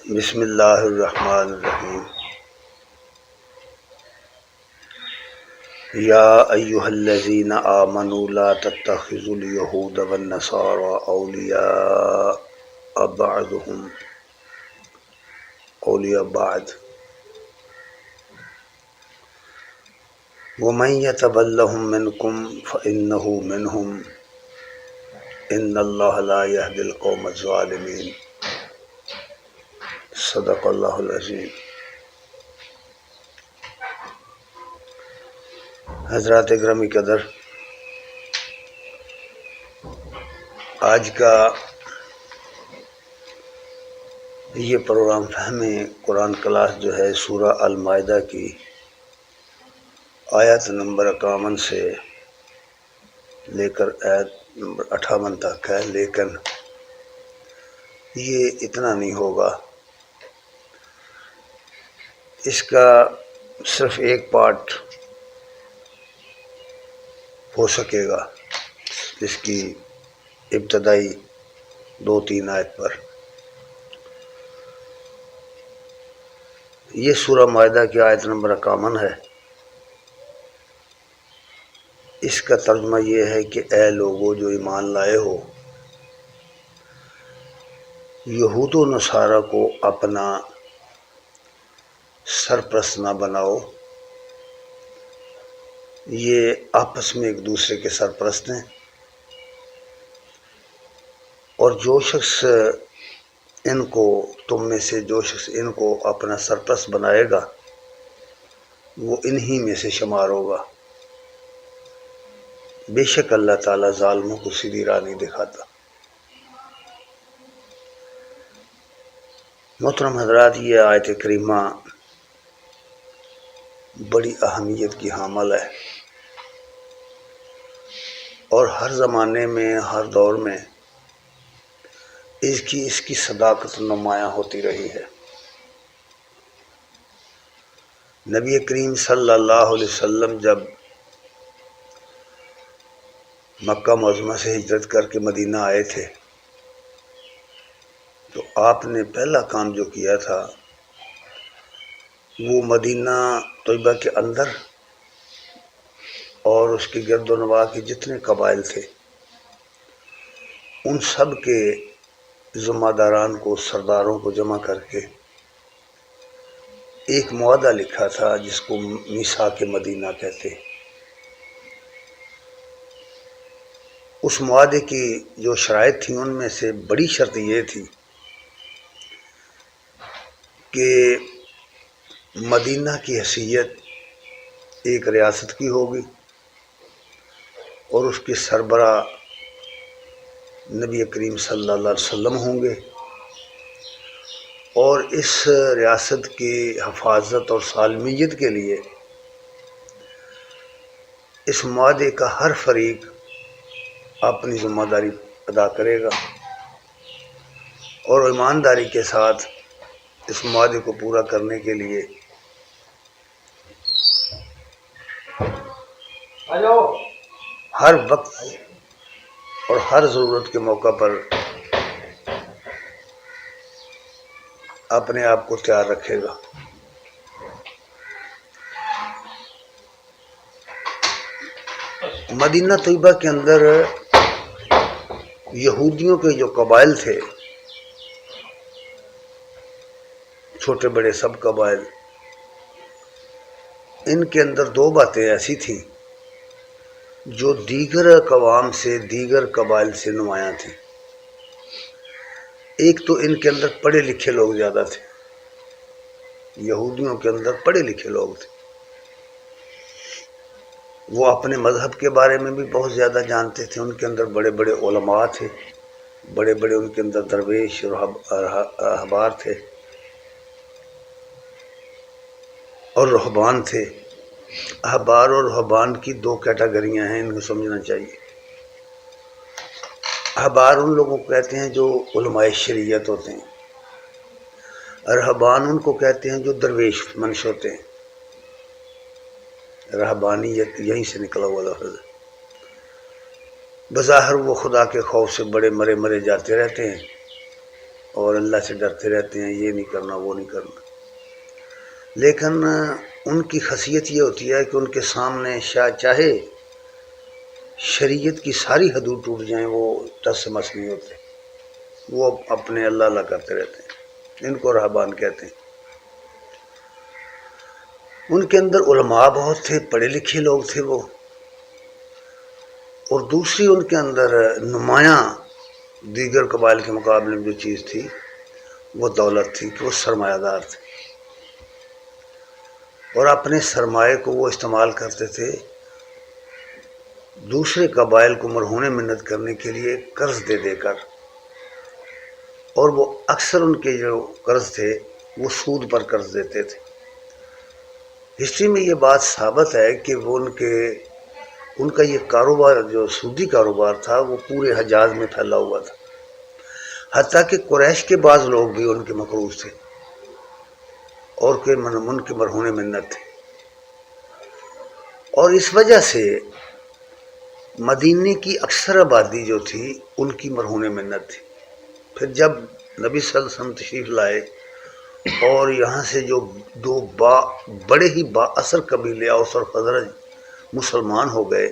بسم اللہ الرحمن الرحیم۔ یا ایہا الذین آمنوا لا تتخذوا اليہود والنصارى اولیاء بعضهم اولیاء بعض ومن یتولہم منکم فإنہ منہم ان اللہ لا یہدی القوم الظالمین۔ صدق اللہ العظیم۔ حضرات گرامی قدر، آج کا یہ پروگرام فہم قرآن کلاس جو ہے سورہ المائدہ کی آیت نمبر 51 سے لے کر آیت نمبر 58 تک ہے، لیکن یہ اتنا نہیں ہوگا، اس کا صرف ایک پارٹ ہو سکے گا اس کی ابتدائی 2-3 آیت پر۔ یہ سورہ مائدہ کی آیت نمبر 51 ہے۔ اس کا ترجمہ یہ ہے کہ اے لوگو جو ایمان لائے ہو، یہود و نصارہ کو اپنا سرپرست نہ بناؤ، یہ آپس میں ایک دوسرے کے سرپرست ہیں، اور جو شخص تم میں سے جو شخص ان کو اپنا سرپرست بنائے گا وہ انہی میں سے شمار ہوگا۔ بے شک اللہ تعالیٰ ظالموں کو سیدھی راہ نہیں دکھاتا۔ محترم حضرات، یہ آیت کریمہ بڑی اہمیت کی حامل ہے، اور ہر زمانے میں ہر دور میں اس کی صداقت نمایاں ہوتی رہی ہے۔ نبی کریم صلی اللہ علیہ وسلم جب مکہ معظمہ سے ہجرت کر کے مدینہ آئے تھے تو آپ نے پہلا کام جو کیا تھا وہ مدینہ طیبہ کے اندر اور اس کے گرد و نواح کے جتنے قبائل تھے ان سب کے ذمہ داران کو، سرداروں کو جمع کر کے ایک معاہدہ لکھا تھا جس کو میثاق مدینہ کہتے ہیں۔ اس معاہدے کی جو شرائط تھیں ان میں سے بڑی شرط یہ تھی کہ مدینہ کی حیثیت ایک ریاست کی ہوگی اور اس کے سربراہ نبی کریم صلی اللہ علیہ وسلم ہوں گے، اور اس ریاست کی حفاظت اور سالمیت کے لیے اس معاہدے کا ہر فریق اپنی ذمہ داری ادا کرے گا اور ایمانداری کے ساتھ اس معاہدے کو پورا کرنے کے لیے ہر وقت اور ہر ضرورت کے موقع پر اپنے آپ کو تیار رکھے گا۔ مدینہ طیبہ کے اندر یہودیوں کے جو قبائل تھے، چھوٹے بڑے سب قبائل، ان کے اندر 2 باتیں ایسی تھیں جو دیگر اقوام سے، دیگر قبائل سے نمایاں تھیں۔ ایک تو ان کے اندر پڑھے لکھے لوگ زیادہ تھے، یہودیوں کے اندر پڑھے لکھے لوگ تھے، وہ اپنے مذہب کے بارے میں بھی بہت زیادہ جانتے تھے، ان کے اندر بڑے بڑے علماء تھے، بڑے بڑے ان کے اندر درویش اور احبار تھے اور رہبان تھے۔ احبار اور رہبان کی 2 کیٹیگریاں ہیں، ان کو سمجھنا چاہیے۔ احبار ان لوگوں کو کہتے ہیں جو علماء شریعت ہوتے ہیں، رہبان ان کو کہتے ہیں جو درویش منش ہوتے ہیں۔ رہبانیت یہیں سے نکلا ہوا لفظ ہے۔ بظاہر وہ خدا کے خوف سے بڑے مرے جاتے رہتے ہیں، اور اللہ سے ڈرتے رہتے ہیں، یہ نہیں کرنا وہ نہیں کرنا، لیکن ان کی خاصیت یہ ہوتی ہے کہ ان کے سامنے چاہے شریعت کی ساری حدود ٹوٹ جائیں وہ ٹس سے مس نہیں ہوتے، وہ اپنے اللہ اللہ کرتے رہتے ہیں۔ ان کو رہبان کہتے ہیں۔ ان کے اندر علماء بہت تھے، پڑھے لکھے لوگ تھے وہ، اور دوسری ان کے اندر نمایاں دیگر قبائل کے مقابلے میں جو چیز تھی وہ دولت تھی کہ وہ سرمایہ دار تھے، اور اپنے سرمایہ کو وہ استعمال کرتے تھے دوسرے قبائل کو مرہون منت کرنے کے لیے قرض دے دے کر، اور وہ اکثر ان کے جو قرض تھے وہ سود پر قرض دیتے تھے۔ ہسٹری میں یہ بات ثابت ہے کہ وہ ان کا یہ کاروبار جو سودی کاروبار تھا وہ پورے حجاز میں پھیلا ہوا تھا، حتیٰ کہ قریش کے بعض لوگ بھی ان کے مقروض تھے اور ان کے مرہون منت تھے، اور اس وجہ سے مدینے کی اکثر آبادی جو تھی ان کی مرہون منت تھی۔ پھر جب نبی صلی اللہ علیہ وسلم تشریف لائے اور یہاں سے جو دو بڑے ہی با اثر قبیلے اوس اور خزرج مسلمان ہو گئے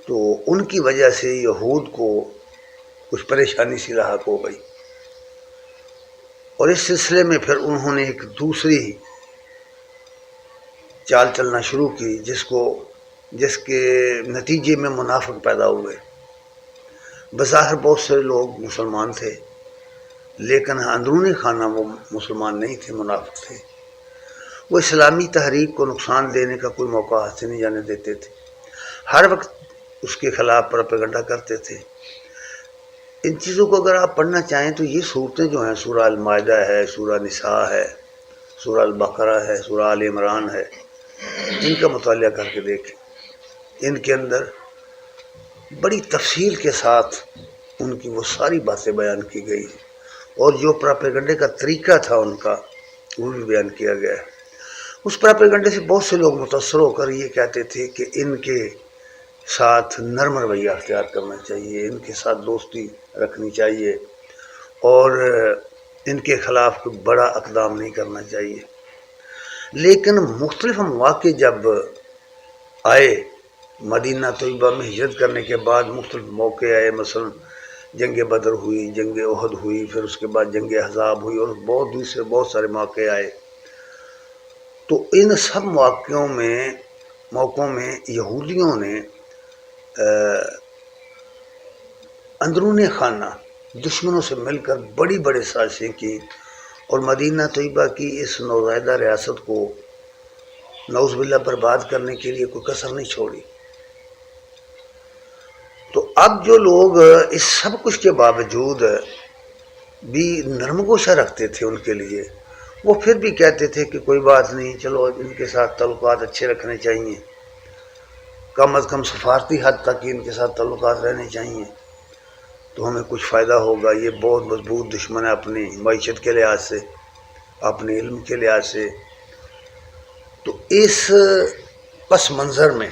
تو ان کی وجہ سے یہود کو کچھ پریشانی سی لاحق ہو گئی، اور اس سلسلے میں پھر انہوں نے ایک دوسری چال چلنا شروع کی جس کے نتیجے میں منافق پیدا ہوئے۔ بظاہر بہت سے لوگ مسلمان تھے لیکن اندرون خانہ وہ مسلمان نہیں تھے، منافق تھے۔ وہ اسلامی تحریک کو نقصان دینے کا کوئی موقع ہاتھ سے نہیں جانے دیتے تھے، ہر وقت اس کے خلاف پروپیگنڈا کرتے تھے۔ ان چیزوں کو اگر آپ پڑھنا چاہیں تو یہ صورتیں جو ہیں، سورہ المائدہ ہے، سورہ نساء ہے، سورہ البقرہ ہے، سورہ آل عمران ہے، ان کا مطالعہ کر کے دیکھیں۔ ان کے اندر بڑی تفصیل کے ساتھ ان کی وہ ساری باتیں بیان کی گئی ہیں، اور جو پروپیگنڈے کا طریقہ تھا ان کا وہ بھی بیان کیا گیا ہے۔ اس پروپیگنڈے سے بہت سے لوگ متاثر ہو کر یہ کہتے تھے کہ ان کے ساتھ نرم رویہ اختیار کرنا چاہیے، ان کے ساتھ دوستی رکھنی چاہیے، اور ان کے خلاف کوئی بڑا اقدام نہیں کرنا چاہیے۔ لیکن مختلف مواقع جب آئے مدینہ طیبہ میں ہجرت کرنے کے بعد، مختلف موقع آئے، مثلا جنگ بدر ہوئی، جنگ احد ہوئی، پھر اس کے بعد جنگ احزاب ہوئی، اور دوسرے بہت سارے موقع آئے، تو ان سب موقعوں میں یہودیوں نے اندرون خانہ دشمنوں سے مل کر بڑی سازشیں کی، اور مدینہ طیبہ کی اس نوزائیدہ ریاست کو نعوذ باللہ برباد کرنے کے لیے کوئی کسر نہیں چھوڑی۔ تو اب جو لوگ اس سب کچھ کے باوجود بھی نرم گوشہ رکھتے تھے ان کے لیے، وہ پھر بھی کہتے تھے کہ کوئی بات نہیں، چلو ان کے ساتھ تعلقات اچھے رکھنے چاہیے، کم از کم سفارتی حد تک ان کے ساتھ تعلقات رہنے چاہیے تو ہمیں کچھ فائدہ ہوگا۔ یہ بہت مضبوط دشمن ہے اپنی معیشت کے لحاظ سے، اپنے علم کے لحاظ سے۔ تو اس پس منظر میں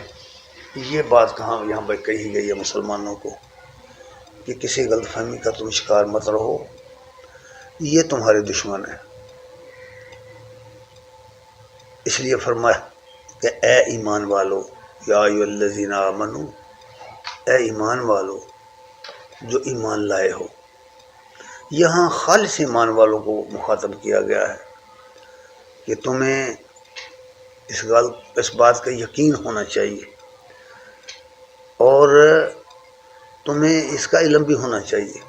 یہ بات یہاں پہ کہی گئی ہے مسلمانوں کو کہ کسی غلط فہمی کا تم شکار مت رہو، یہ تمہارے دشمن ہے۔ اس لیے فرمایا کہ اے ایمان والو، یا ایھا الذین آمنو، اے ایمان والو جو ایمان لائے ہو۔ یہاں خالص ایمان والوں کو مخاطب کیا گیا ہے کہ تمہیں اس بات کا یقین ہونا چاہیے، اور تمہیں اس کا علم بھی ہونا چاہیے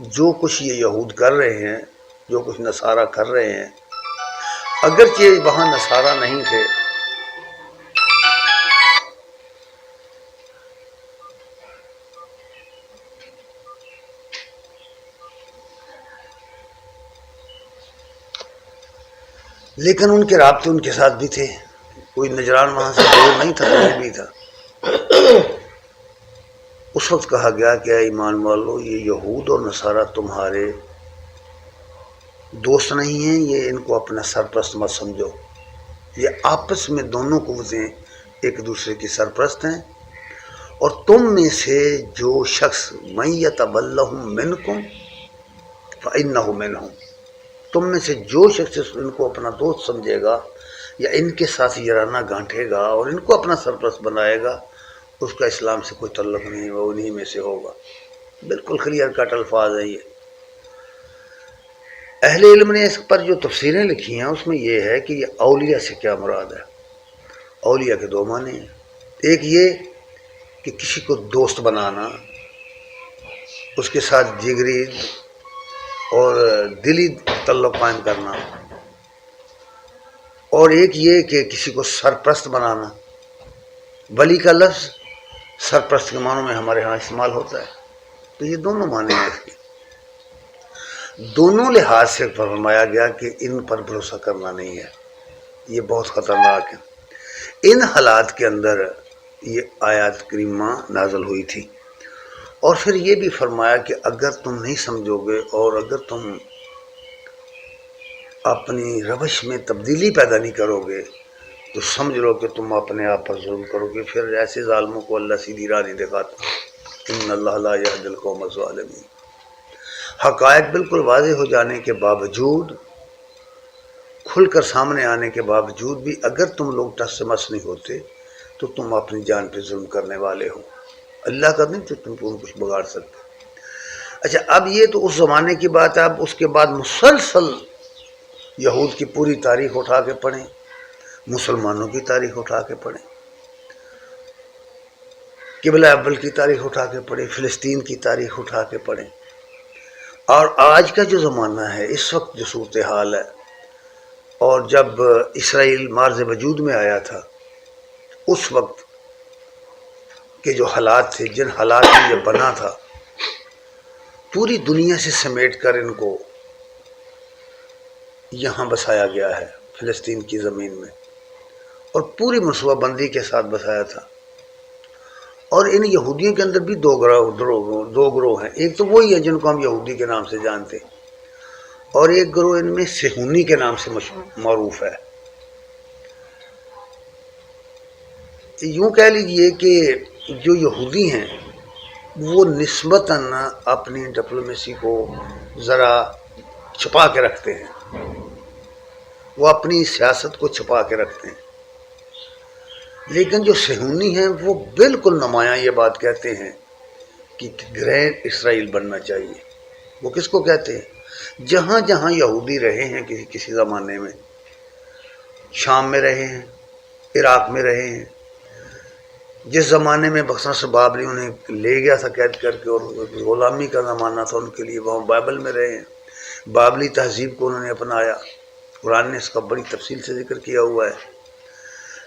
جو کچھ یہ یہود کر رہے ہیں، جو کچھ نصارہ کر رہے ہیں، اگرچہ وہاں نصارہ نہیں تھے، لیکن ان کے رابطے ان کے ساتھ بھی تھے، کوئی نجران وہاں سے دور نہیں تھا، قریب بھی تھا۔ اس وقت کہا گیا کہ اے ایمان والو، یہ یہود اور نصارہ تمہارے دوست نہیں ہیں، یہ ان کو اپنا سرپرست مت سمجھو، یہ آپس میں دونوں قوتیں ایک دوسرے کی سرپرست ہیں، اور تم میں سے جو شخص من یتولہم منکم، فإنہ منہم، تم میں سے جو شخص ان کو اپنا دوست سمجھے گا یا ان کے ساتھ یارانہ گانٹھے گا اور ان کو اپنا سرپرست بنائے گا، اس کا اسلام سے کوئی تعلق نہیں، وہ انہی میں سے ہوگا۔ بالکل کلیئر کٹ الفاظ ہیں یہ۔ اہل علم نے اس پر جو تفسیریں لکھی ہیں اس میں یہ ہے کہ یہ اولیاء سے کیا مراد ہے۔ اولیاء کے دو معنی ہیں، ایک یہ کہ کسی کو دوست بنانا، اس کے ساتھ جگری اور دلی تعلق قائم کرنا، اور ایک یہ کہ کسی کو سرپرست بنانا۔ ولی کا لفظ سرپرست کے معنوں میں ہمارے ہاں استعمال ہوتا ہے، تو یہ دونوں معنی ہیں اس کے، دونوں لحاظ سے فرمایا گیا کہ ان پر بھروسہ کرنا نہیں ہے، یہ بہت خطرناک ہے۔ ان حالات کے اندر یہ آیات کریمہ نازل ہوئی تھی، اور پھر یہ بھی فرمایا کہ اگر تم نہیں سمجھو گے اور اگر تم اپنی روش میں تبدیلی پیدا نہیں کرو گے تو سمجھ لو کہ تم اپنے آپ پر ظلم کرو گے، پھر ایسے ظالموں کو اللہ سیدھی راہ نہیں دکھاتا۔ ان اللہ لا یہدی القوم الظالمین۔ حقائق بالکل واضح ہو جانے کے باوجود، کھل کر سامنے آنے کے باوجود بھی اگر تم لوگ ٹس سے مس نہیں ہوتے تو تم اپنی جان پہ ظلم کرنے والے ہو، اللہ کا نہیں تو تم کو کچھ بگاڑ سکتے۔ اچھا، اب یہ تو اس زمانے کی بات ہے، اب اس کے بعد مسلسل یہود کی پوری تاریخ اٹھا کے پڑھیں، مسلمانوں کی تاریخ اٹھا کے پڑھیں، قبلہ اول کی تاریخ اٹھا کے پڑھیں، فلسطین کی تاریخ اٹھا کے پڑھیں، اور آج کا جو زمانہ ہے، اس وقت جو صورتحال ہے، اور جب اسرائیل مارز وجود میں آیا تھا اس وقت کے جو حالات تھے، جن حالات میں یہ بنا تھا، پوری دنیا سے سمیٹ کر ان کو یہاں بسایا گیا ہے فلسطین کی زمین میں، اور پوری منصوبہ بندی کے ساتھ بسایا تھا۔ اور ان یہودیوں کے اندر بھی دو گروہ ہیں، ایک تو وہی ہے جن کو ہم یہودی کے نام سے جانتے ہیں، اور ایک گروہ ان میں صہیونی کے نام سے معروف ہے۔ یوں کہہ لیجئے کہ جو یہودی ہیں وہ نسبتاً اپنی ڈپلومیسی کو ذرا چھپا کے رکھتے ہیں، وہ اپنی سیاست کو چھپا کے رکھتے ہیں، لیکن جو صہیونی ہیں وہ بالکل نمایاں یہ بات کہتے ہیں کہ گریٹ اسرائیل بننا چاہیے۔ وہ کس کو کہتے ہیں؟ جہاں جہاں یہودی رہے ہیں کسی زمانے میں، شام میں رہے ہیں، عراق میں رہے ہیں، جس زمانے میں بخشن سے بابلی انہیں لے گیا تھا قید کر کے اور غلامی کا زمانہ تھا ان کے لیے، وہاں بائبل میں رہے ہیں، بابلی تہذیب کو انہوں نے اپنایا، قرآن نے اس کا بڑی تفصیل سے ذکر کیا ہوا ہے۔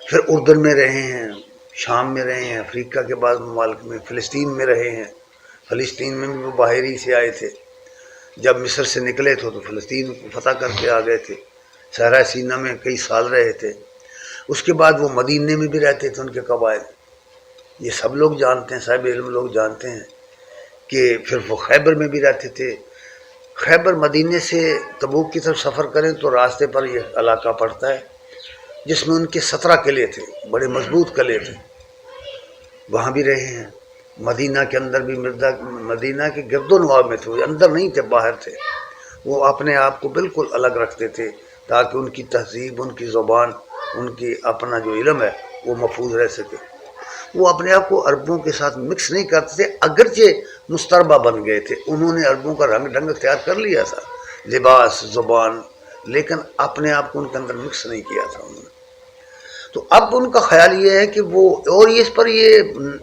پھر اردن میں رہے ہیں، شام میں رہے ہیں، افریقہ کے بعض ممالک میں، فلسطین میں رہے ہیں، فلسطین میں بھی وہ باہری سے آئے تھے، جب مصر سے نکلے تھے تو فلسطین کو فتح کر کے آ گئے تھے، صحرا سینا میں کئی سال رہے تھے، اس کے بعد وہ مدینے میں بھی رہتے تھے ان کے قبائل، یہ سب لوگ جانتے ہیں، صاحب علم لوگ جانتے ہیں کہ پھر وہ خیبر میں بھی رہتے تھے۔ خیبر مدینے سے تبوک کی طرف سفر کریں تو راستے پر یہ علاقہ پڑتا ہے جس میں ان کے 17 قلعے تھے، بڑے مضبوط قلعے تھے، وہاں بھی رہے ہیں۔ مدینہ کے اندر بھی مدینہ کے گرد و نواح میں تھے، وہ اندر نہیں تھے، باہر تھے، وہ اپنے آپ کو بالکل الگ رکھتے تھے تاکہ ان کی تہذیب، ان کی زبان، ان کی اپنا جو علم ہے وہ محفوظ رہ سکے۔ وہ اپنے آپ کو عربوں کے ساتھ مکس نہیں کرتے تھے، اگرچہ مستربہ بن گئے تھے، انہوں نے عربوں کا رنگ ڈھنگ اختیار کر لیا تھا، لباس، زبان، لیکن اپنے آپ کو ان کے اندر مکس نہیں کیا تھا انہوں نے۔ تو اب ان کا خیال یہ ہے کہ وہ، اور اس پر یہ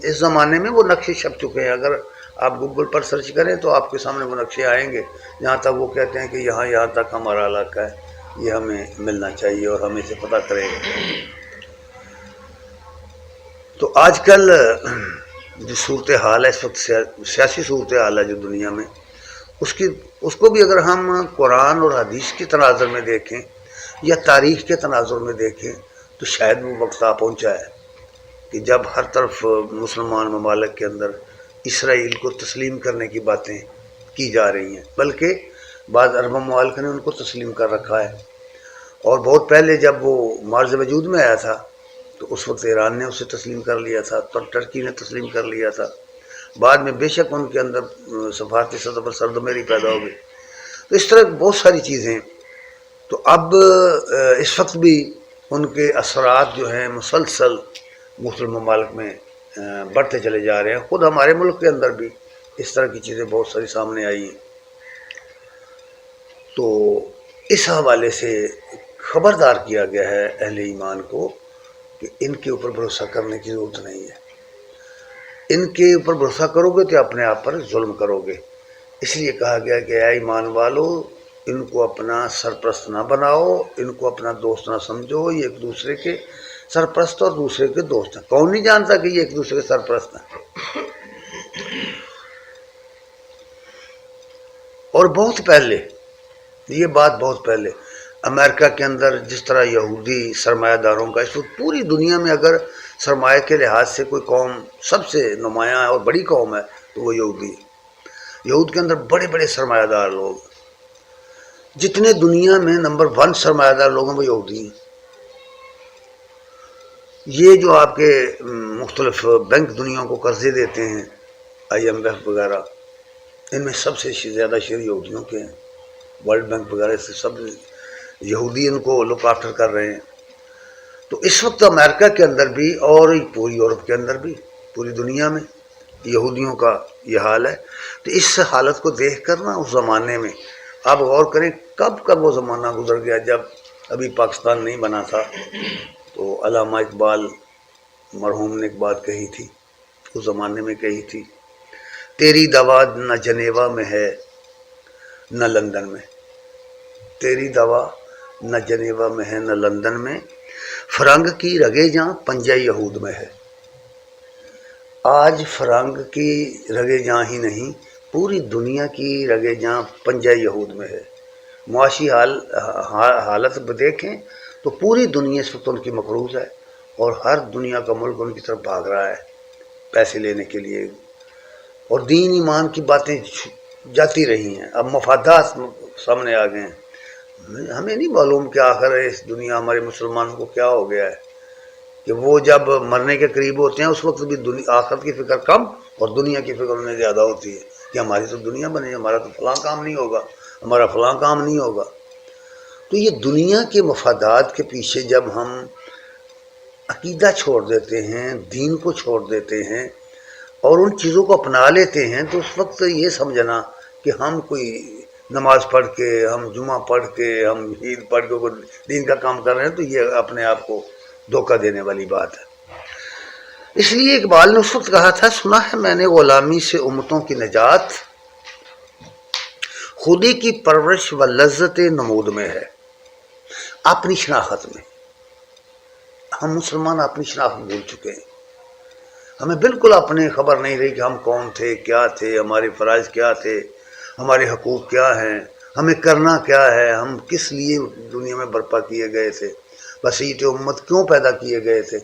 اس زمانے میں وہ نقشے چھپ چکے ہیں، اگر آپ گوگل پر سرچ کریں تو آپ کے سامنے وہ نقشے آئیں گے جہاں تک وہ کہتے ہیں کہ یہاں تک ہمارا علاقہ ہے، یہ ہمیں ملنا چاہیے اور ہمیں سے پتہ کریں گے۔ تو آج کل جو صورتحال ہے اس وقت، سیاسی صورتحال ہے جو دنیا میں، اس کو بھی اگر ہم قرآن اور حدیث کے تناظر میں دیکھیں یا تاریخ کے تناظر میں دیکھیں تو شاید وہ وقت آ پہنچا ہے کہ جب ہر طرف مسلمان ممالک کے اندر اسرائیل کو تسلیم کرنے کی باتیں کی جا رہی ہیں، بلکہ بعض عرب ممالک نے ان کو تسلیم کر رکھا ہے، اور بہت پہلے جب وہ مارز وجود میں آیا تھا تو اس وقت ایران نے اسے تسلیم کر لیا تھا، ترکی نے تسلیم کر لیا تھا، بعد میں بے شک ان کے اندر سفارتی سطح پر سردمری پیدا ہو گئی۔ تو اس طرح بہت ساری چیزیں. تو اب اس وقت بھی ان کے اثرات جو ہیں مسلسل مختلف ممالک میں بڑھتے چلے جا رہے ہیں. خود ہمارے ملک کے اندر بھی اس طرح کی چیزیں بہت ساری سامنے آئی ہیں. تو اس حوالے سے خبردار کیا گیا ہے اہل ایمان کو کہ ان کے اوپر بھروسہ کرنے کی ضرورت نہیں ہے. ان کے اوپر بھروسہ کرو گے تو اپنے آپ پر ظلم کرو گے. اس لیے کہا گیا کہ اے ایمان والو، ان کو اپنا سرپرست نہ بناؤ، ان کو اپنا دوست نہ سمجھو. یہ ایک دوسرے کے سرپرست اور دوسرے کے دوست ہیں. کون نہیں جانتا کہ یہ ایک دوسرے کے سرپرست ہیں؟ اور بہت پہلے، یہ بات بہت پہلے امریکہ کے اندر جس طرح یہودی سرمایہ داروں کا، اس وقت پوری دنیا میں اگر سرمایہ کے لحاظ سے کوئی قوم سب سے نمایاں ہے اور بڑی قوم ہے تو وہ یہودی ہے. یہود کے اندر بڑے بڑے سرمایہ دار لوگ، جتنے دنیا میں نمبر 1 سرمایہ دار لوگ ہیں وہ یہودی ہیں. یہ جو آپ کے مختلف بینک دنیا کو قرضے دیتے ہیں، IMF وغیرہ، ان میں سب سے زیادہ شیئر یہودیوں کے ہیں. ورلڈ بینک وغیرہ سے سب یہودی ان کو لک آفٹر کر رہے ہیں. تو اس وقت امریکہ کے اندر بھی اور پوری یورپ کے اندر بھی پوری دنیا میں یہودیوں کا یہ حال ہے. تو اس حالت کو دیکھ کر نا اس زمانے میں آپ غور کریں کب وہ زمانہ گزر گیا جب ابھی پاکستان نہیں بنا تھا. تو علامہ اقبال مرحوم نے ایک بات کہی تھی، اس زمانے میں کہی تھی، تیری دوا نہ جنیوا میں ہے نہ لندن میں. تیری دوا نہ جنیوا میں ہے نہ لندن میں، فرنگ کی رگے جاں پنجہ یہود میں ہے. آج فرنگ کی رگے جاں ہی نہیں، پوری دنیا کی رگے جاں پنجہ یہود میں ہے. معاشی حالت دیکھیں تو پوری دنیا اس وقت ان کی مقروض ہے اور ہر دنیا کا ملک ان کی طرف بھاگ رہا ہے پیسے لینے کے لیے. اور دین ایمان کی باتیں جاتی رہی ہیں، اب مفادات سامنے آ گئے ہیں. ہمیں نہیں معلوم کہ آخر اس دنیا ہمارے مسلمانوں کو کیا ہو گیا ہے کہ وہ جب مرنے کے قریب ہوتے ہیں اس وقت بھی آخرت کی فکر کم اور دنیا کی فکر انہیں زیادہ ہوتی ہے کہ ہماری تو دنیا بنے، ہمارا تو فلاں کام نہیں ہوگا، ہمارا فلاں کام نہیں ہوگا. تو یہ دنیا کے مفادات کے پیچھے جب ہم عقیدہ چھوڑ دیتے ہیں، دین کو چھوڑ دیتے ہیں اور ان چیزوں کو اپنا لیتے ہیں، تو اس وقت یہ سمجھنا کہ ہم کوئی نماز پڑھ کے، ہم جمعہ پڑھ کے، ہم عید پڑھ کے دین کا کام کر رہے ہیں، تو یہ اپنے آپ کو دھوکہ دینے والی بات ہے. اس لیے اقبال نے اس وقت کہا تھا، سنا ہے میں نے غلامی سے امتوں کی نجات، خودی کی پرورش و لذت نمود میں ہے. اپنی شناخت میں ہم مسلمان اپنی شناخت بھول چکے ہیں. ہمیں بالکل اپنے خبر نہیں رہی کہ ہم کون تھے، کیا تھے، ہمارے فرائض کیا تھے، ہمارے حقوق کیا ہیں، ہمیں کرنا کیا ہے، ہم کس لیے دنیا میں برپا کیے گئے تھے، وسیط امت کیوں پیدا کیے گئے تھے.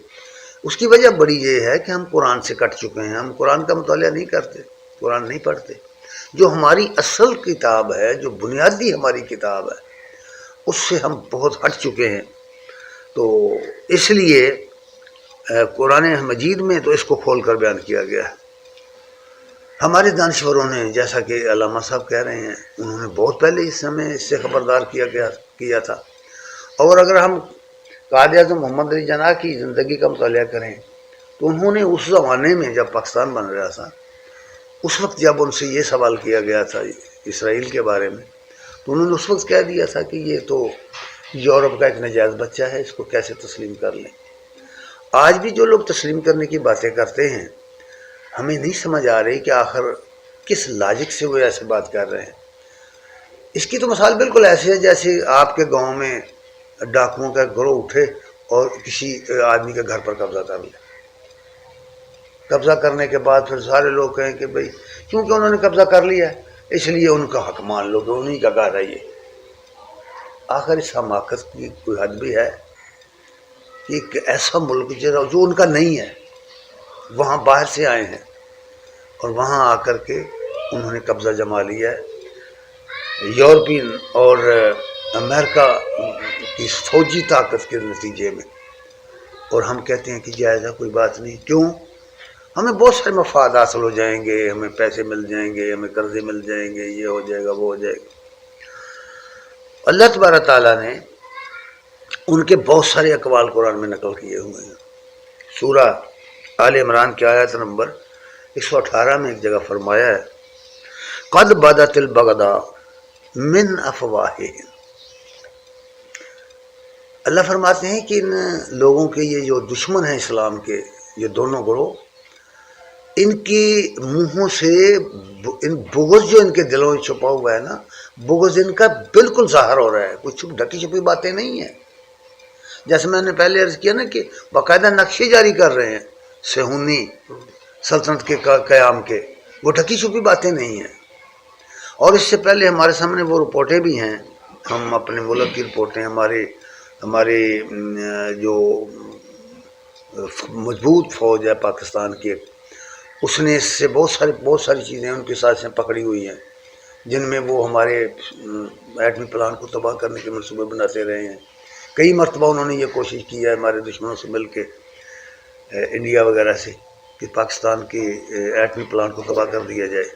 اس کی وجہ بڑی یہ ہے کہ ہم قرآن سے کٹ چکے ہیں. ہم قرآن کا مطالعہ نہیں کرتے، قرآن نہیں پڑھتے. جو ہماری اصل کتاب ہے، جو بنیادی ہماری کتاب ہے، اس سے ہم بہت ہٹ چکے ہیں. تو اس لیے قرآن مجید میں تو اس کو کھول کر بیان کیا گیا ہے. ہمارے دانشوروں نے، جیسا کہ علامہ صاحب کہہ رہے ہیں، انہوں نے بہت پہلے اس سے خبردار کیا تھا. اور اگر ہم قائد اعظم محمد علی جناح کی زندگی کا مطالعہ کریں تو انہوں نے اس زمانے میں جب پاکستان بن رہا تھا، اس وقت جب ان سے یہ سوال کیا گیا تھا اسرائیل کے بارے میں، تو انہوں نے اس وقت کہہ دیا تھا کہ یہ تو یورپ کا ایک نجائز بچہ ہے، اس کو کیسے تسلیم کر لیں. آج بھی جو لوگ تسلیم کرنے کی باتیں کرتے ہیں، ہمیں نہیں سمجھ آ رہی کہ آخر کس لاجک سے وہ ایسے بات کر رہے ہیں. اس کی تو مثال بالکل ایسی ہے جیسے آپ کے گاؤں میں ڈاکوؤں کا گروہ اٹھے اور کسی آدمی کے گھر پر قبضہ کر لے. قبضہ کرنے کے بعد پھر سارے لوگ کہیں کہ بھئی کیونکہ انہوں نے قبضہ کر لیا ہے اس لیے ان کا حق مان لو کہ انہیں کا گھر ہے یہ. آخر اس حماقت کی کوئی حد بھی ہے کہ ایک ایسا ملک جو ان کا نہیں ہے، وہاں باہر سے آئے ہیں اور وہاں آ کر کے انہوں نے قبضہ جما لیا ہے. یورپین اور امریکہ کی فوجی طاقت کے نتیجے میں. اور ہم کہتے ہیں کہ جائزہ کوئی بات نہیں. کیوں؟ ہمیں بہت سارے مفاد حاصل ہو جائیں گے، ہمیں پیسے مل جائیں گے، ہمیں قرضے مل جائیں گے، یہ ہو جائے گا، وہ ہو جائے گا. اللہ تبارک تعالیٰ نے ان کے بہت سارے اقوال قرآن میں نقل کیے ہوئے ہیں۔ سورہ آل عمران کی آیت نمبر 118 میں ایک جگہ فرمایا ہے قد بدت البغضاء من افواہہم۔ اللہ فرماتے ہیں کہ ان لوگوں کے یہ جو دشمن ہیں اسلام کے، یہ دونوں گروہ، ان کی منہوں سے ان بغض جو ان کے دلوں میں چھپا ہوا ہے نا، بغض ان کا بالکل ظاہر ہو رہا ہے، کچھ ڈھکی چھپی باتیں نہیں ہیں۔ جیسے میں نے پہلے عرض کیا نا کہ باقاعدہ نقشے جاری کر رہے ہیں صہیونی سلطنت کے قیام کے، وہ ڈھکی چھپی باتیں نہیں ہیں۔ اور اس سے پہلے ہمارے سامنے وہ رپورٹیں بھی ہیں، ہم اپنے ملک کی رپورٹیں، ہمارے جو مضبوط فوج ہے پاکستان کی، اس نے اس سے بہت ساری چیزیں ان کے ساتھ پکڑی ہوئی ہیں، جن میں وہ ہمارے ایٹمی پلان کو تباہ کرنے کے منصوبے بناتے رہے ہیں۔ کئی مرتبہ انہوں نے یہ کوشش کی ہے ہمارے دشمنوں سے مل کے، انڈیا وغیرہ سے، کہ پاکستان کے ایٹمی پلان کو تباہ کر دیا جائے،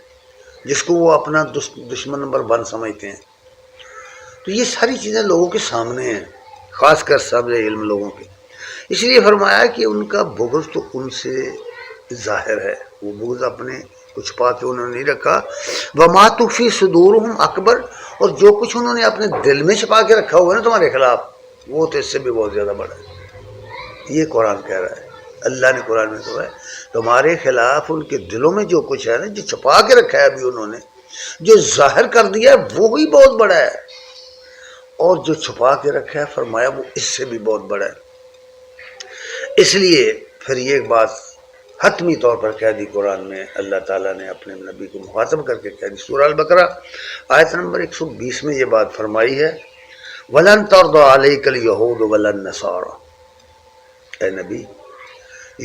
جس کو وہ اپنا دشمن نمبر 1 سمجھتے ہیں۔ تو یہ ساری چیزیں لوگوں کے سامنے ہیں، خاص کر صاحب علم لوگوں کے۔ اس لیے فرمایا کہ ان کا بغض تو ان سے ظاہر ہے، وہ بغض اپنے کو چھپا کے انہوں نے نہیں رکھا۔ وَمَا تُخْفِي صُدُورُهُمْ اکبر، اور جو کچھ انہوں نے اپنے دل میں چھپا کے رکھا ہوا ہے نا تمہارے خلاف، وہ تو اس سے بھی بہت زیادہ بڑا ہے۔ یہ قرآن کہہ رہا ہے، اللہ نے قرآن میں کہا ہے تمہارے خلاف ان کے دلوں میں جو کچھ ہے نا، جو چھپا کے رکھا ہے ابھی انہوں نے، جو ظاہر کر دیا ہے وہی بہت بڑا ہے، اور جو چھپا کے رکھا ہے فرمایا وہ اس سے بھی بہت بڑا ہے۔ اس لیے پھر یہ ایک بات حتمی طور پر کہہ دی قرآن میں، اللہ تعالیٰ نے اپنے نبی کو مخاطب کر کے کہہ دی۔ سورہ البقرہ آیت نمبر 120 میں یہ بات فرمائی ہے وَلَن تَرْضَىٰ عَلَيْكَ الْيَهُودُ وَلَا النَّصَارَىٰ، اے نبی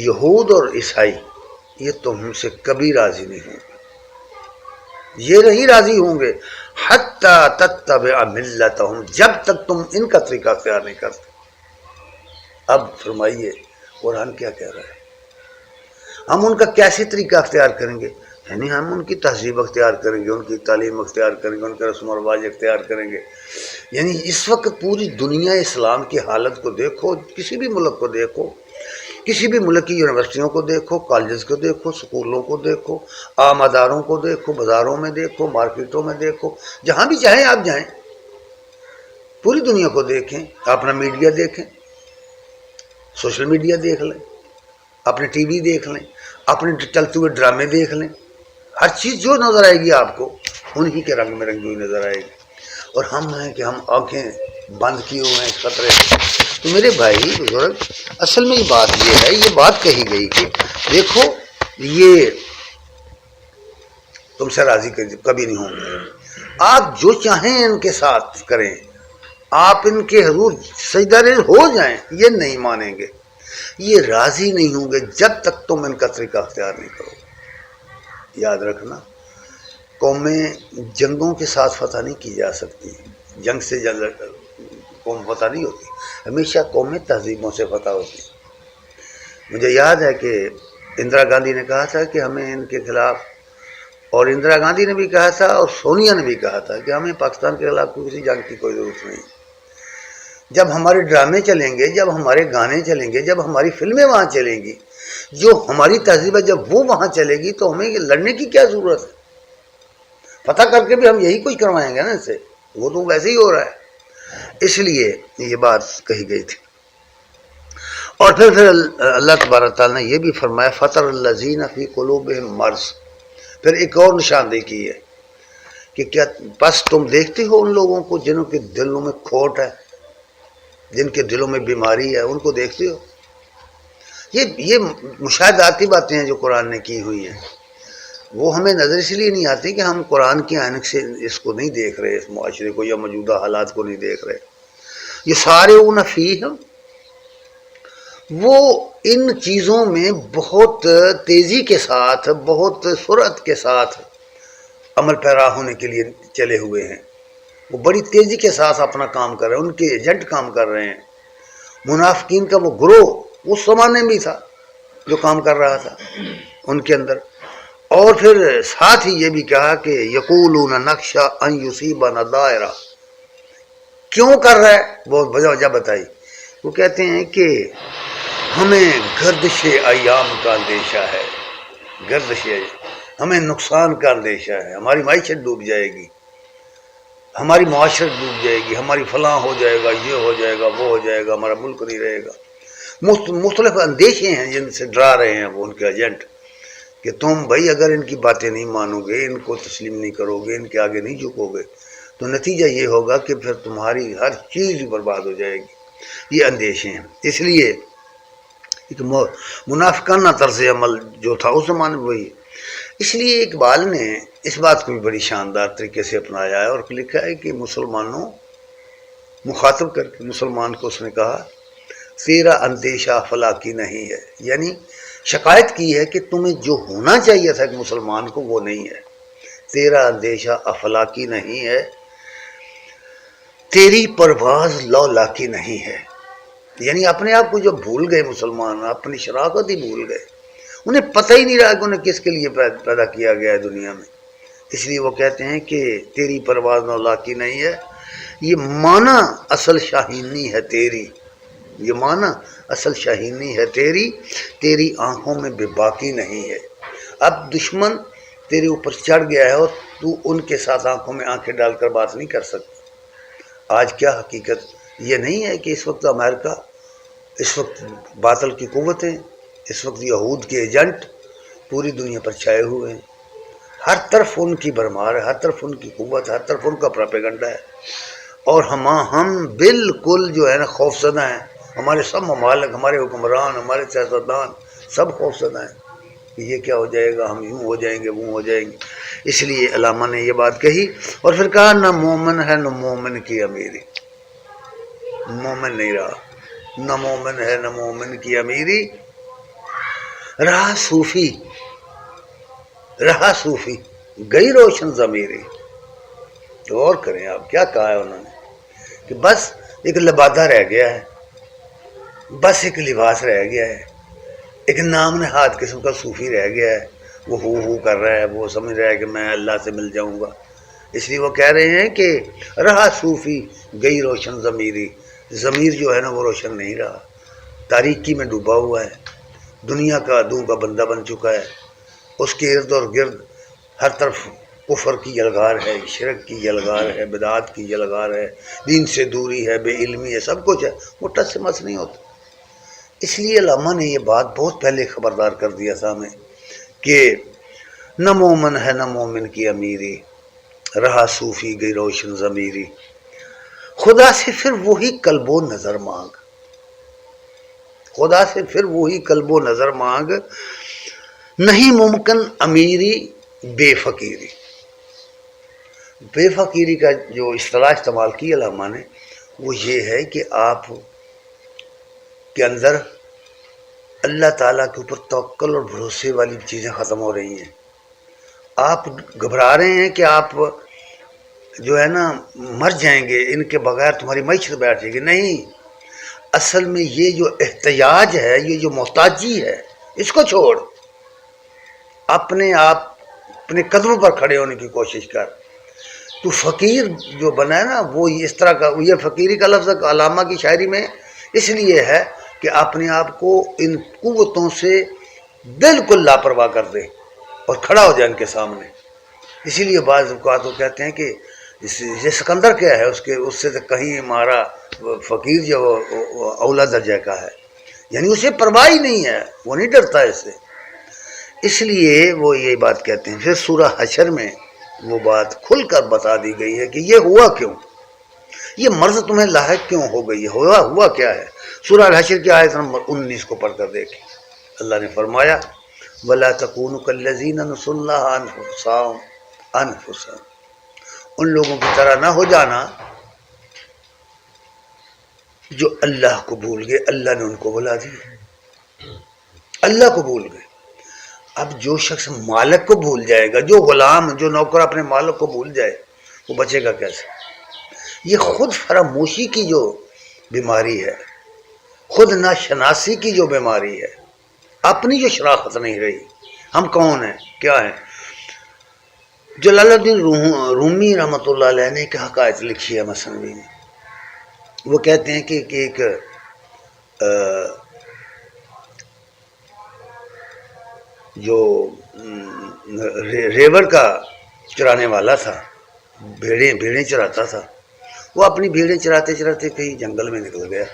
یہود اور عیسائی یہ تم سے کبھی راضی نہیں ہوں گے، یہ نہیں راضی ہوں گے حَتَّىٰ تَتَّبِعَ مِلَّتَهُمْ، جب تک تم ان کا طریقہ اختیار نہیں کرتے۔ اب فرمائیے قرآن کیا کہہ رہا ہے؟ ہم ان کا کیسے طریقہ اختیار کریں گے؟ یعنی ہم ان کی تہذیب اختیار کریں گے، ان کی تعلیم اختیار کریں گے، ان کے رسم و رواج اختیار کریں گے۔ یعنی اس وقت پوری دنیا اسلام کی حالت کو دیکھو، کسی بھی ملک کو دیکھو، کسی بھی ملک کی یونیورسٹیوں کو دیکھو، کالجز کو دیکھو، سکولوں کو دیکھو، عام اداروں کو دیکھو، بازاروں میں دیکھو، مارکیٹوں میں دیکھو، جہاں بھی چاہیں آپ جائیں، پوری دنیا کو دیکھیں، اپنا میڈیا دیکھیں، سوشل میڈیا دیکھ لیں، اپنے ٹی وی دیکھ لیں، اپنے چلتے ہوئے ڈرامے دیکھ لیں، ہر چیز جو نظر آئے گی آپ کو انہی کے رنگ میں رنگی ہوئی نظر آئے گی۔ اور ہم ہیں کہ ہم آنکھیں بند کیے ہوئے ہیں اس خطرے سے۔ تو میرے بھائی بزرگ، اصل میں یہ ہے، یہ بات کہی گئی کہ دیکھو یہ تم سے راضی کبھی نہیں ہوں گے، آپ جو چاہیں ان کے ساتھ کریں، آپ ان کے حضور سجدہ ریز ہو جائیں، یہ نہیں مانیں گے، یہ راضی نہیں ہوں گے جب تک تم ان کا طریقہ اختیار نہیں کرو۔ یاد رکھنا، قومیں جنگوں کے ساتھ فتح نہیں کی جا سکتی، جنگ سے قوم فتح نہیں ہوتی، ہمیشہ قومیں تہذیبوں سے فتح ہوتی۔ مجھے یاد ہے کہ اندرا گاندھی نے کہا تھا کہ ہمیں ان کے خلاف، اور اندرا گاندھی نے بھی کہا تھا اور سونیا نے بھی کہا تھا کہ ہمیں پاکستان کے خلاف کسی جنگ کی کوئی ضرورت نہیں۔ جب ہمارے ڈرامے چلیں گے، جب ہمارے گانے چلیں گے، جب ہماری فلمیں وہاں چلیں گی، جو ہماری تہذیب ہے جب وہ وہاں چلے گی تو ہمیں لڑنے کی کیا ضرورت ہے؟ فتح کر کے بھی ہم یہی کچھ کروائیں گے نا اس سے، وہ تو ویسے ہی ہو رہا ہے۔ اس لیے یہ بات کہی گئی تھی۔ اور پھر اللہ تبارک تعالیٰ نے یہ بھی فرمایا فَطَرَ الَّذِينَ فِي قُلُوبِهِمْ مَرْضٌ، پھر ایک اور نشاندہی کی ہے کہ کیا بس تم دیکھتے ہو ان لوگوں کو جنہوں کے دلوں میں کھوٹ ہے، جن کے دلوں میں بیماری ہے، ان کو دیکھتے ہو؟ یہ مشاہداتی باتیں ہیں جو قرآن نے کی ہوئی ہیں، وہ ہمیں نظر اس لیے نہیں آتی کہ ہم قرآن کی عینک سے اس کو نہیں دیکھ رہے، اس معاشرے کو یا موجودہ حالات کو نہیں دیکھ رہے۔ یہ سارے فیہم، وہ ان چیزوں میں بہت تیزی کے ساتھ، بہت سرعت کے ساتھ عمل پیرا ہونے کے لیے چلے ہوئے ہیں، وہ بڑی تیزی کے ساتھ اپنا کام کر رہے ہیں، ان کے ایجنٹ کام کر رہے ہیں۔ منافقین کا وہ گروہ اس زمانے میں تھا جو کام کر رہا تھا ان کے اندر۔ اور پھر ساتھ ہی یہ بھی کہا کہ یقولون نخشی ان یصیبنا دائرہ، کیوں کر رہا ہے؟ بہت وجہ بتائی. وہ کہتے ہیں کہ ہمیں گردش ایام کا اندیشہ ہے، گردش ہمیں نقصان کا اندیشہ ہے، ہماری معیشت ڈوب جائے گی، ہماری معاشرت ڈوب جائے گی، ہماری فلاں ہو جائے گا، یہ ہو جائے گا، وہ ہو جائے گا، ہمارا ملک نہیں رہے گا. مختلف اندیشے ہیں جن سے ڈرا رہے ہیں وہ ان کے ایجنٹ کہ تم بھائی اگر ان کی باتیں نہیں مانو گے، ان کو تسلیم نہیں کرو گے، ان کے آگے نہیں جھکو گے تو نتیجہ یہ ہوگا کہ پھر تمہاری ہر چیز برباد ہو جائے گی. یہ اندیشے ہیں. اس لیے ایک منافقانہ طرز عمل جو تھا اس زمانے میں وہی. اس لیے اقبال نے اس بات کو بھی بڑی شاندار طریقے سے اپنایا ہے اور لکھا ہے کہ مسلمانوں، مخاطب کر کے مسلمان کو اس نے کہا تیرا اندیشہ افلاکی نہیں ہے، یعنی شکایت کی ہے کہ تمہیں جو ہونا چاہیے تھا ایک مسلمان کو وہ نہیں ہے. تیرا اندیشہ افلاکی نہیں ہے، تیری پرواز لو لاکی نہیں ہے. یعنی اپنے آپ کو جو بھول گئے مسلمان، اپنی شراکت ہی بھول گئے، انہیں پتہ ہی نہیں رہا کہ انہیں کس کے لیے پیدا کیا گیا ہے دنیا میں. اس لیے وہ کہتے ہیں کہ تیری پرواز لو لاکی نہیں ہے. یہ معنی اصل شاہینی ہے تیری، یہ معنی اصل شاہینی ہے تیری، تیری آنکھوں میں بے باکی نہیں ہے. اب دشمن تیرے اوپر چڑھ گیا ہے اور تو ان کے ساتھ آنکھوں میں آنکھیں ڈال کر بات نہیں کر سکتا. آج کیا حقیقت یہ نہیں ہے کہ اس وقت امریکہ، اس وقت باطل کی قوتیں، اس وقت یہود کے ایجنٹ پوری دنیا پر چھائے ہوئے ہیں. ہر طرف ان کی بھرمار ہے، ہر طرف ان کی قوت ہے، ہر طرف ان کا پراپیگنڈا ہے. اور ہم بالکل جو ہے نا خوفزدہ ہیں. ہمارے سب ممالک، ہمارے حکمران، ہمارے سیاستدان سب خوفزدہ ہیں کہ یہ کیا ہو جائے گا، ہم یوں ہو جائیں گے، وہ ہو جائیں گے. اس لیے علامہ نے یہ بات کہی اور پھر کہا نہ مومن ہے نہ مومن کی امیری. مومن نہیں رہا، نہ مومن ہے نہ مومن کی امیری. رہا صوفی، رہا صوفی گئی روشن ضمیری. تو اور کریں آپ کیا کہا ہے انہوں نے کہ بس ایک لبادہ رہ گیا ہے، بس ایک لباس رہ گیا ہے، ایک نام نہاد قسم کا صوفی رہ گیا ہے. وہ ہو کر رہا ہے، وہ سمجھ رہا ہے کہ میں اللہ سے مل جاؤں گا. اس لیے وہ کہہ رہے ہیں کہ رہا صوفی گئی روشن ضمیری. ضمیر جو ہے نا وہ روشن نہیں رہا، تاریکی میں ڈوبا ہوا ہے، دنیا کا عدو کا بندہ بن چکا ہے. اس کے ارد اور گرد ہر طرف کفر کی یلغار ہے، شرک کی یلغار ہے، بدعات کی یلغار ہے، دین سے دوری ہے، بے علمی ہے، سب کچھ ہے. وہ ٹس سے مس نہیں ہوتا. اس لیے علامہ نے یہ بات بہت پہلے خبردار کر دیا تھا ہمیں کہ نہ مومن ہے نہ مومن کی امیری، رہا صوفی گئی روشن ضمیری. خدا سے پھر وہی قلب و نظر مانگ، خدا سے پھر وہی قلب و نظر مانگ. نہیں ممکن امیری بے فقیری. بے فقیری کا جو اصطلاح استعمال کی علامہ نے وہ یہ ہے کہ آپ کے اندر اللہ تعالیٰ کے اوپر توکل اور بھروسے والی چیزیں ختم ہو رہی ہیں. آپ گھبرا رہے ہیں کہ آپ جو ہے نا مر جائیں گے، ان کے بغیر تمہاری معیشت بیٹھ جائے گی. نہیں، اصل میں یہ جو احتیاج ہے، یہ جو محتاجی ہے، اس کو چھوڑ، اپنے آپ اپنے قدموں پر کھڑے ہونے کی کوشش کر. تو فقیر جو بنا ہے نا وہ اس طرح کا، یہ فقیری کا لفظ علامہ کی شاعری میں اس لیے ہے کہ اپنے آپ کو ان قوتوں سے بالکل لاپرواہ کر دے اور کھڑا ہو جائے ان کے سامنے. اسی لیے بعض اوقات وہ کہتے ہیں کہ یہ سکندر کیا ہے، اس سے تو کہیں ہمارا فقیر جو اولا درجہ کا ہے، یعنی اسے پرواہ ہی نہیں ہے، وہ نہیں ڈرتا اس سے. اس لیے وہ یہ بات کہتے ہیں. پھر سورہ حشر میں وہ بات کھل کر بتا دی گئی ہے کہ یہ ہوا کیوں، یہ مرض تمہیں لاحق کیوں ہو گئی ہے، ہوا کیا ہے. سورہ الحشر کی آیت نمبر 19 کو پڑھ کر دیکھیں. اللہ نے فرمایا وَلَا تَكُونُوا كَالَّذِينَ نَسُوا اللَّهَ أَنفُسَهُمْ. ان لوگوں کی طرح نہ ہو جانا جو اللہ کو بھول گئے. اللہ نے ان کو بلا دیا، اللہ کو بھول گئے. اب جو شخص مالک کو بھول جائے گا، جو غلام، جو نوکر اپنے مالک کو بھول جائے، وہ بچے گا کیسے؟ یہ خود فراموشی کی جو بیماری ہے، خود ناشناسی کی جو بیماری ہے، اپنی جو شناخت نہیں رہی، ہم کون ہیں، کیا ہیں. جلال الدین رومی رحمۃ اللہ علیہ نے ایک حکایت لکھی ہے مثنوی میں. وہ کہتے ہیں کہ ایک جو ریوڑ کا چرانے والا تھا، بھیڑیں چراتا تھا، وہ اپنی بھیڑیں چراتے چراتے کہیں جنگل میں نکل گیا،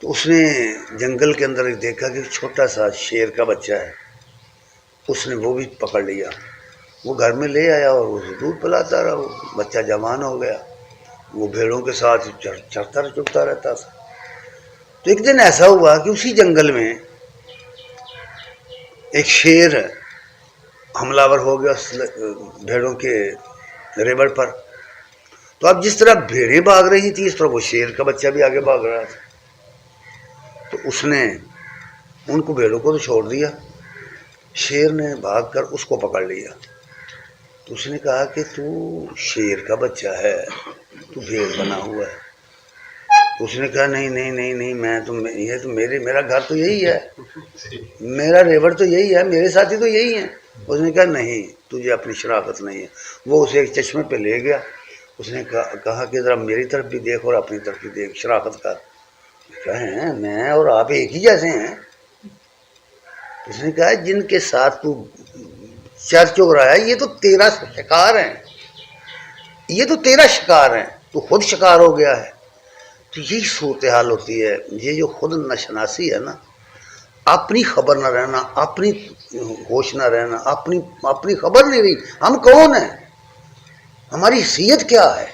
تو اس نے جنگل کے اندر دیکھا کہ چھوٹا سا شیر کا بچہ ہے، اس نے وہ بھی پکڑ لیا، وہ گھر میں لے آیا اور اسے دودھ پلاتا رہا، وہ بچہ جوان ہو گیا، وہ بھیڑوں کے ساتھ چرتا چپتا رہتا تھا۔ تو ایک دن ایسا ہوا کہ اسی جنگل میں ایک شیر حملہ ور ہو گیا بھیڑوں کے ریوڑ پر، تو اب جس طرح بھیڑیں بھاگ رہی تھی اس طرح وہ شیر کا بچہ بھی آگے بھاگ رہا تھا، تو اس نے ان کو بھیڑوں کو تو چھوڑ دیا، شیر نے بھاگ کر اس کو پکڑ لیا، تو اس نے کہا کہ تو شیر کا بچہ ہے، تو بھیڑ بنا ہوا ہے۔ اس نے کہا نہیں نہیں نہیں نہیں، میں تو یہ تو میرا گھر تو یہی ہے، میرا ریوڑ تو یہی ہے، میرے ساتھی تو یہی ہیں۔ اس نے کہا نہیں، تجھے اپنی شرافت نہیں ہے۔ وہ اسے ایک چشمے پہ لے گیا، اس نے کہا کہ ذرا میری طرف بھی دیکھ اور اپنی طرف بھی دیکھ، شرافت کر۔ کہا میں اور آپ ایک ہی جیسے ہیں۔ اس نے کہا جن کے ساتھ تو چر چگ رہا ہے یہ تو تیرا شکار ہیں، یہ تو تیرا شکار ہیں، تو خود شکار ہو گیا ہے۔ تو یہی صورتحال ہوتی ہے، یہ جو خود نشناسی ہے نا، اپنی خبر نہ رہنا، اپنی ہوش نہ رہنا، اپنی خبر نہیں رہی ہم کون ہیں، ہماری حیثیت کیا ہے،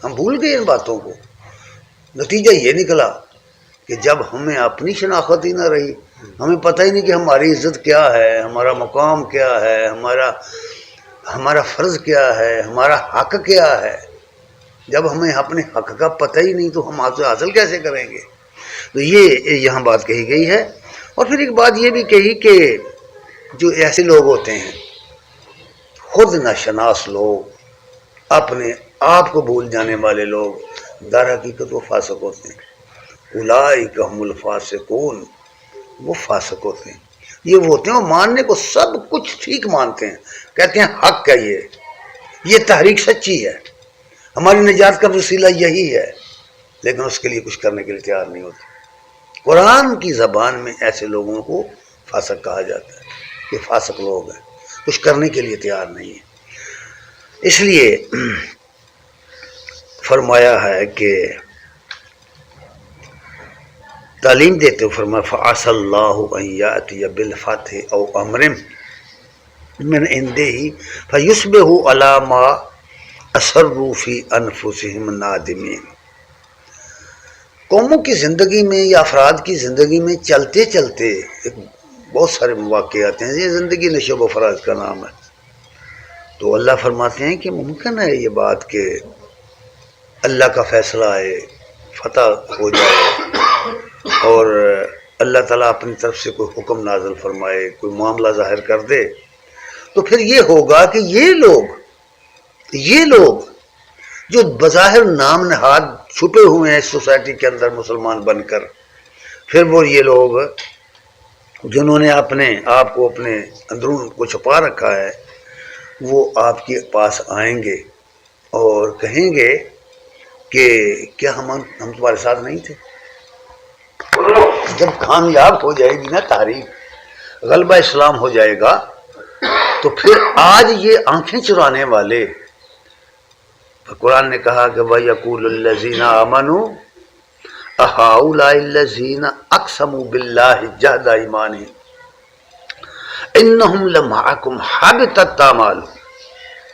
ہم بھول گئے ان باتوں کو۔ نتیجہ یہ نکلا کہ جب ہمیں اپنی شناخت ہی نہ رہی، ہمیں پتہ ہی نہیں کہ ہماری عزت کیا ہے، ہمارا مقام کیا ہے، ہمارا فرض کیا ہے، ہمارا حق کیا ہے، جب ہمیں اپنے حق کا پتہ ہی نہیں تو ہم حاصل کیسے کریں گے؟ تو یہ یہاں بات کہی گئی ہے۔ اور پھر ایک بات یہ بھی کہی کہ جو ایسے لوگ ہوتے ہیں خود ناشناس لوگ، اپنے آپ کو بھول جانے والے لوگ، در حقیقت وہ فاسق ہوتے ہیں۔ اولئک هم الفاسقون، وہ فاسق ہوتے ہیں، یہ وہ ہوتے ہیں وہ ماننے کو سب کچھ ٹھیک مانتے ہیں، کہتے ہیں حق ہے، یہ تحریک سچی ہے، ہماری نجات کا وسیلہ یہی ہے، لیکن اس کے لیے کچھ کرنے کے لیے تیار نہیں ہوتے۔ قرآن کی زبان میں ایسے لوگوں کو فاسق کہا جاتا ہے، یہ فاسق لوگ ہیں، کچھ کرنے کے لیے تیار نہیں ہے۔ اس لیے فرمایا ہے کہ تعلیم دیتے ہوئے فرمایا فَعَسَى اللَّهُ أَن يَأْتِيَ بِالْفَتْحِ أَوْ أَمْرٍ مِّنْ عِندِهِ فَيُصْبِحُوا عَلَىٰ مَا أَسَرُّوا فِي أَنفُسِهِمْ نَادِمِينَ۔ قوموں کی زندگی میں یا افراد کی زندگی میں چلتے چلتے بہت سارے مواقع آتے ہیں، یہ زندگی نشو و فراز کا نام ہے، تو اللہ فرماتے ہیں کہ ممکن ہے یہ بات کہ اللہ کا فیصلہ آئے، فتح ہو جائے اور اللہ تعالیٰ اپنی طرف سے کوئی حکم نازل فرمائے، کوئی معاملہ ظاہر کر دے، تو پھر یہ ہوگا کہ یہ لوگ جو بظاہر نام نہاد چھپے ہوئے ہیں اس سوسائٹی کے اندر مسلمان بن کر، پھر وہ یہ لوگ جنہوں نے اپنے آپ کو اپنے اندرون کو چھپا رکھا ہے، وہ آپ کے پاس آئیں گے اور کہیں گے کہ کیا ہم تمہارے ساتھ نہیں تھے؟ جب کامیاب ہو جائے گی نا تحریک، غلبہ اسلام ہو جائے گا، تو پھر آج یہ آنکھیں چرانے والے، قرآن نے کہا کہ وَيَقُولُ الَّذِينَ آمَنُوا أَهَٰؤُلَاءِ الَّذِينَ أَقْسَمُوا بِاللَّهِ جَهْدَ أَيْمَانِهِمْ إِنَّهُمْ لَمَعَكُمْ حَبِطَتْ أَعْمَالُهُمْ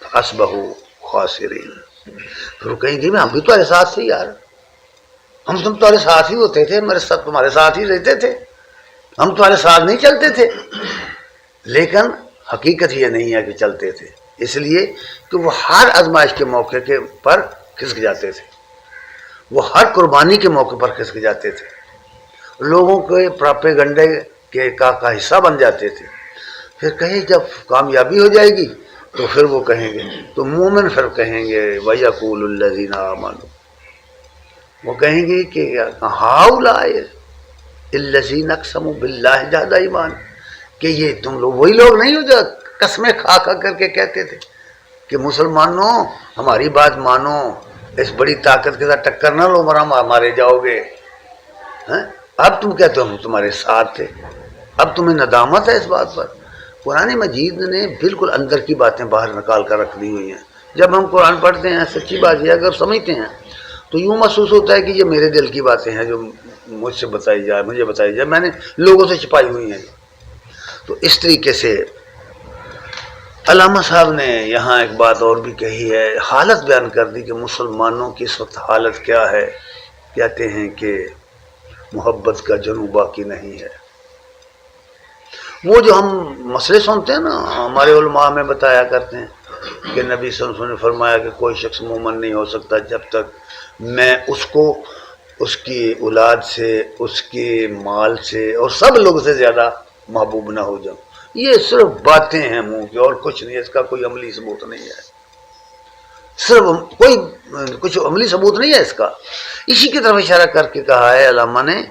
فَأَصْبَحُوا خَاسِرِينَ۔ پھر وہ کہیں گے ہم بھی تمہارے ساتھ تھے یار، ہم تمہارے ساتھ ہی ہوتے تھے، ہمارے ساتھ تمہارے ساتھ ہی رہتے تھے، ہم تمہارے ساتھ نہیں چلتے تھے، لیکن حقیقت یہ نہیں ہے کہ چلتے تھے، اس لیے کہ وہ ہر آزمائش کے موقع کے پر کھسک جاتے تھے، وہ ہر قربانی کے موقع پر کھسک جاتے تھے، لوگوں کے پراپیگنڈے کا حصہ بن جاتے تھے۔ پھر کہیں جب کامیابی ہو جائے گی تو پھر وہ کہیں گے، تو مومن پھر کہیں گے وَيَقُولُ الَّذِينَ آمَنُوا، وہ کہیں گے کہ هَٰؤُلَاءِ الَّذِينَ أَقْسَمُوا بِاللَّهِ جَهْدَ أَيْمَانِهِمْ، کہ یہ تم لوگ وہی لوگ نہیں ہو جو قسمیں کھا کر کے کہتے تھے کہ مسلمانوں ہماری بات مانو، اس بڑی طاقت کے ساتھ ٹکر نہ لو ورنہ مارے جاؤ گے. اب تم کہتے ہو تمہارے ساتھ تھے, اب تمہیں ندامت ہے اس بات پر. قرآن مجید نے بالکل اندر کی باتیں باہر نکال کر رکھ دی ہوئی ہیں. جب ہم قرآن پڑھتے ہیں, سچی بات یہ اگر سمجھتے ہیں تو یوں محسوس ہوتا ہے کہ یہ میرے دل کی باتیں ہیں جو مجھ سے بتائی جائے, مجھے بتائی جائے, میں نے لوگوں سے چھپائی ہوئی ہیں. تو اس طریقے سے علامہ صاحب نے یہاں ایک بات اور بھی کہی ہے, حالت بیان کر دی کہ مسلمانوں کی اس وقت حالت کیا ہے. کہتے ہیں کہ محبت کا جنوں باقی نہیں ہے. وہ جو ہم مسئلے سنتے ہیں نا, ہمارے علماء میں بتایا کرتے ہیں کہ نبی صلی اللہ علیہ وسلم نے فرمایا کہ کوئی شخص مومن نہیں ہو سکتا جب تک میں اس کو اس کی اولاد سے, اس کے مال سے اور سب لوگوں سے زیادہ محبوب نہ ہو جاؤں. یہ صرف باتیں ہیں منہ کی اور کچھ نہیں, اس کا کوئی عملی ثبوت نہیں ہے. صرف کوئی کچھ عملی ثبوت نہیں ہے اس کا. اسی کی طرف اشارہ کر کے کہا ہے علامہ نے,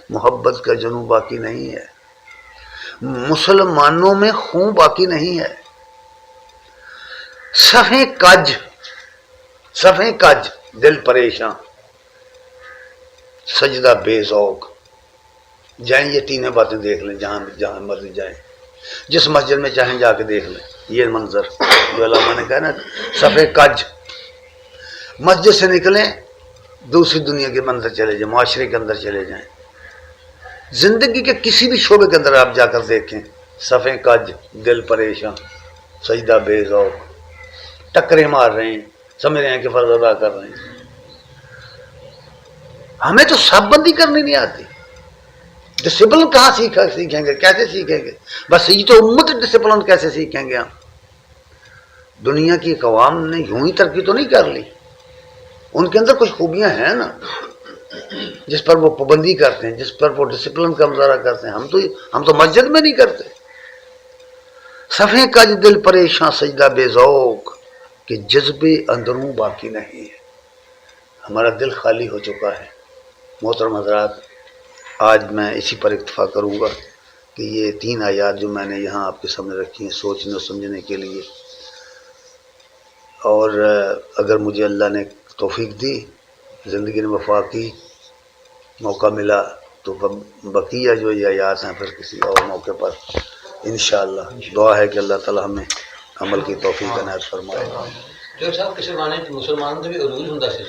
محبت کا جنوں باقی نہیں ہے, مسلمانوں میں خون باقی نہیں ہے. صفیں کج دل پریشاں, سجدہ بے ذوق. جائیں یہ تینوں باتیں دیکھ لیں, جہاں مرضی جائیں, جس مسجد میں چاہیں جا کے دیکھ لیں. یہ منظر جو علامہ نے کہا نا, صفیں کج. مسجد سے نکلیں دوسری دنیا کے اندر چلے جائیں, معاشرے کے اندر چلے جائیں, زندگی کے کسی بھی شعبے کے اندر آپ جا کر دیکھیں, صفیں کج دل پریشاں, سجدہ بے ذوق, ٹکریں مار رہے ہیں, سمجھ رہے ہیں کہ فرض ادا کر رہے ہیں. ہمیں تو صف بندی کرنی نہیں آتی. ڈسپلن کہاں سیکھیں گے, کیسے سیکھیں گے؟ بس یہ تو امت ڈسپلن کیسے سیکھیں گے ہم؟ دنیا کی عوام نے یوں ہی ترقی تو نہیں کر لی, ان کے اندر کچھ خوبیاں ہیں نا جس پر وہ پابندی کرتے ہیں, جس پر وہ ڈسپلن کا مظاہرہ کرتے ہیں. ہم تو مسجد میں نہیں کرتے. صفیں کج دل پریشاں سجدہ بے ذوق, کہ جذبے اندروں باقی نہیں ہے. ہمارا دل خالی ہو چکا ہے. محترم حضرات, آج میں اسی پر اکتفا کروں گا کہ یہ 3 آیات جو میں نے یہاں آپ کے سامنے رکھی ہیں سوچنے اور سمجھنے کے لیے, اور اگر مجھے اللہ نے توفیق دی, زندگی نے وفا کی, موقع ملا, تو بقیہ جو یہ آیات ہیں پھر کسی اور موقع پر انشاءاللہ. دعا ہے کہ اللہ تعالی ہمیں عمل کی توفیق عنایت فرمائے. جو صاحب کسی زمانے مسلمان کا بھی عروج ہوتا سی,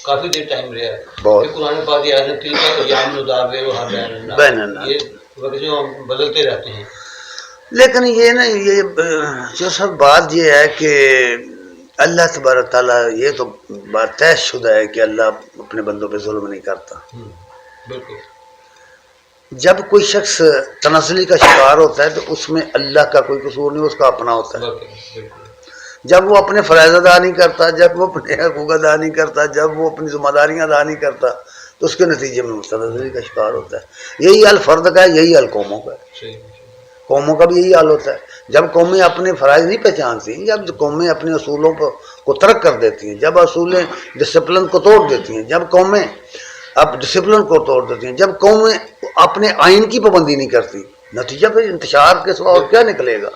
کافی دیر ٹائم رہا ہے. بہت قرآن پاک کی آیت تھی کہ یام ندابر و بین الناس, یہ وقت بدلتے رہتے ہیں. لیکن یہ نا, یہ جو سب بات یہ ہے کہ اللہ تبارک تعالیٰ, یہ تو بات طے شدہ ہے کہ اللہ اپنے بندوں پہ ظلم نہیں کرتا. بالکل. جب کوئی شخص تنزلی کا شکار ہوتا ہے تو اس میں اللہ کا کوئی قصور نہیں, اس کا اپنا ہوتا ہے. جب وہ اپنے فرائض ادا نہیں کرتا, جب وہ اپنے حقوق ادا نہیں کرتا, جب وہ اپنی ذمہ داریاں ادا نہیں کرتا, تو اس کے نتیجے میں تنزلی کا شکار ہوتا ہے. یہی حال فرد کا ہے, یہی حال قوموں کا ہے. قوموں کا بھی یہی حال ہوتا ہے. جب قومیں اپنے فرائض نہیں پہچانتی, جب قومیں اپنے اصولوں کو ترک کر دیتی ہیں, جب اصولیں ڈسپلن کو توڑ دیتی ہیں, جب قومیں اب ڈسپلن کو توڑ دیتی ہیں, جب قومیں اپنے آئین کی پابندی نہیں کرتی, نتیجہ پھر انتشار کے سوا اور کیا نکلے گا؟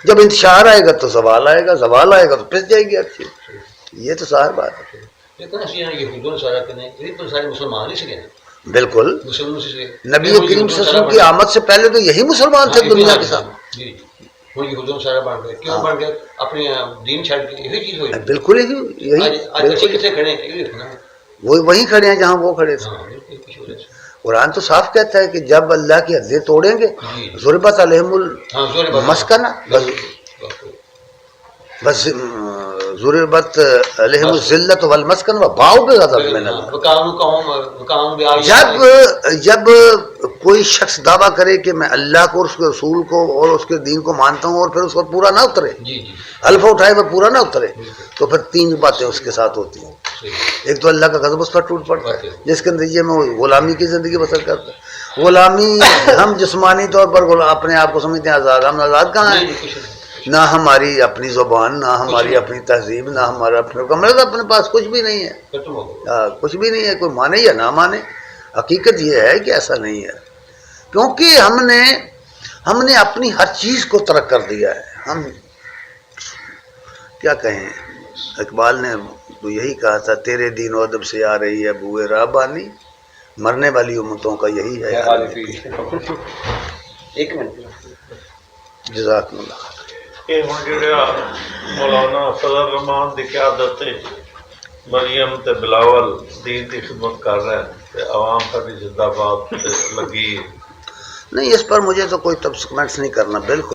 جب انتشار آئے گا تو زوال آئے گا, زوال آئے گا تو پس جائے گی ہر چیز. یہ تو ظاہر بات ہے. بالکل. نبی کریم صلی اللہ علیہ وسلم کی آمد سے پہلے تو یہی مسلمان تھے دنیا کے ساتھ. بالکل یہی, وہیں کھڑے ہیں جہاں وہ کھڑے تھے. قرآن تو صاف کہتا ہے کہ جب اللہ کی حدیں توڑیں گے ضربت علیہم المسکنہ, بس ضربت علیہم الذلۃ والمسکن وباؤ بغضب من اللہ. جب کوئی شخص دعویٰ کرے کہ میں اللہ کو اور اس کے رسول کو اور اس کے دین کو مانتا ہوں, اور پھر اس کو پورا نہ اترے, الفا اٹھائے وہ پورا نہ اترے, تو پھر 3 باتیں اس کے ساتھ ہوتی ہیں. ایک تو اللہ کا غضب اس پر ٹوٹ پڑتا ہے, جس کے نتیجے میں وہ غلامی کی زندگی بسر کرتا ہے. غلامی, ہم جسمانی طور پر اپنے آپ کو سمجھتے ہیں آزاد, ہم آزاد کہاں ہیں؟ نہ ہماری اپنی زبان, نہ ہماری اپنی تہذیب, نہ ہمارا اپنے پاس کچھ بھی نہیں ہے. کچھ بھی نہیں ہے, کوئی مانے یا نہ مانے. حقیقت یہ ہے کہ ایسا نہیں ہے, کیونکہ ہم نے اپنی ہر چیز کو ترک کر دیا ہے. ہم کیا کہیں, اقبال نے تو یہی کہا تھا تیرے دین و ادب سے آ رہی ہے بوئے رابانی، مرنے والی امتوں کا یہی ہے حال پیر۔ ایک منٹ جزاکم اللہ۔ یہ ہوں جڑا مولانا فضل الرحمان دی قیادت مریم تے بلاول دین دی خدمت کر رہے ہیں تے عوام ساری زندہ باد لگی ہے۔ نہیں اس پر مجھے تو کوئی تبصرہ نہیں کرنا، بالکل